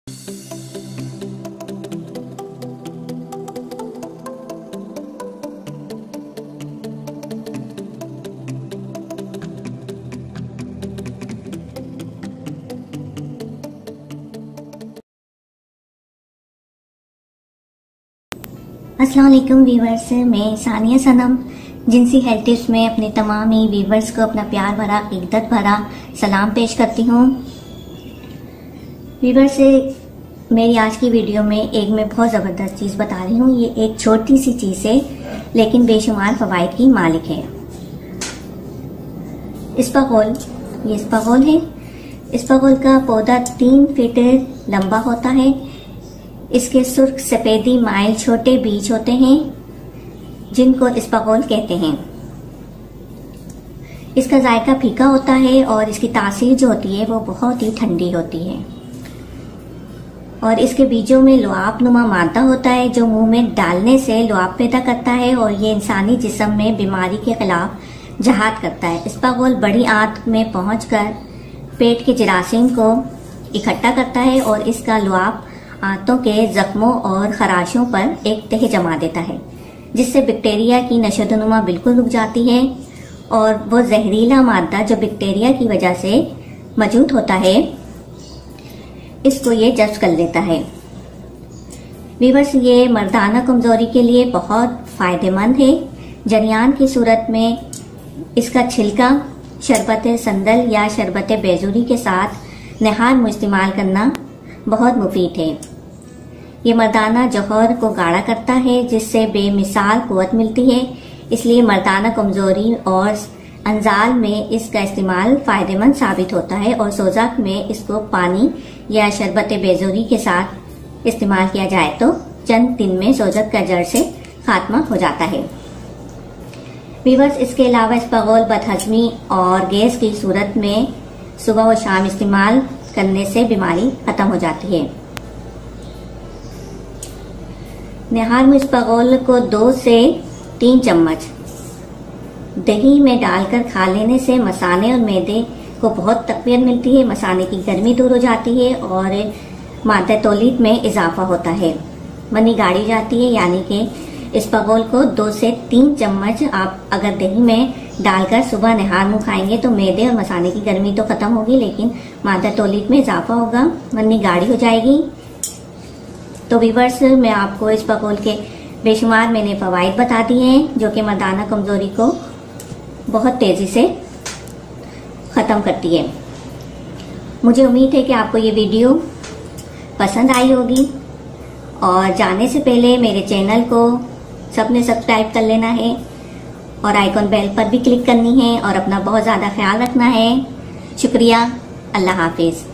अस्सलाम वालेकुम वीवर्स, मैं सानिया सनम जिनसी हेल्थ टिप्स में अपने तमाम ही वीवर्स को अपना प्यार भरा इज्जत भरा सलाम पेश करती हूँ। वीवर्स, मेरी आज की वीडियो में एक मैं बहुत ज़बरदस्त चीज़ बता रही हूँ। ये एक छोटी सी चीज़ है लेकिन बेशुमार फ़वाइद की मालिक है। इस्पागोल, ये इस्पागोल है। इस्पागोल का पौधा 3 फीट लंबा होता है। इसके सुर्ख सफेदी माइल छोटे बीज होते हैं जिनको इस्पागोल कहते हैं। इसका जायका फीका होता है और इसकी तासीर जो होती है वो बहुत ही ठंडी होती है। और इसके बीजों में लुआब नुमा मादा होता है जो मुंह में डालने से लुआब पैदा करता है और ये इंसानी जिस्म में बीमारी के खिलाफ जहाद करता है। इस्पागोल बड़ी आंत में पहुंचकर पेट के जरासीम को इकट्ठा करता है और इसका लुआब आंतों के जख्मों और खराशों पर एक तह जमा देता है जिससे बैक्टीरिया की नशोनुमा बिल्कुल रुक जाती है और वो जहरीला मादा जो बैक्टीरिया की वजह से मौजूद होता है इसको ये जब्त कर लेता है। वीवर्स, ये मर्दाना कमजोरी के लिए बहुत फायदेमंद है। जरियान की सूरत में इसका छिलका शरबत संदल या शरबत बेजूरी के साथ नहार में इस्तेमाल करना बहुत मुफीद है। ये मर्दाना जौहर को गाढ़ा करता है जिससे बेमिसाल कुव्वत मिलती है। इसलिए मर्दाना कमजोरी और अंजाल में इसका इस्तेमाल फायदेमंद साबित होता है और सोजाक में इसको पानी या शरबत बेजोरी के साथ इस्तेमाल किया जाए तो चंद दिन में सोजक का जड़ से खात्मा हो जाता है। वीवर्स, इसके अलावा इस्पागोल बदहजमी और गैस की सूरत में सुबह व शाम इस्तेमाल करने से बीमारी खत्म हो जाती है। निहार में इस्पागोल को 2 से 3 चम्मच दही में डालकर खा लेने से मसाने और मैदे को बहुत तकवीत मिलती है। मसाने की गर्मी दूर हो जाती है और मादा तौलीद में इजाफा होता है। मनी गाड़ी जाती है, यानी कि इस्पागोल को 2 से 3 चम्मच आप अगर दही में डालकर सुबह निहार मुंह खाएंगे तो मैदे और मसाने की गर्मी तो खत्म होगी लेकिन मादा तौलीद में इजाफा होगा, मनी गाढ़ी हो जाएगी। तो वीवर्स, मैं आपको इस्पागोल के बेशुमार मैंने फवाइद बता दिए हैं जो कि मर्दाना कमजोरी को बहुत तेजी से खत्म करती है। मुझे उम्मीद है कि आपको ये वीडियो पसंद आई होगी और जाने से पहले मेरे चैनल को सबने सब्सक्राइब कर लेना है और आइकॉन बेल पर भी क्लिक करनी है और अपना बहुत ज़्यादा ख्याल रखना है। शुक्रिया, अल्लाह हाफिज।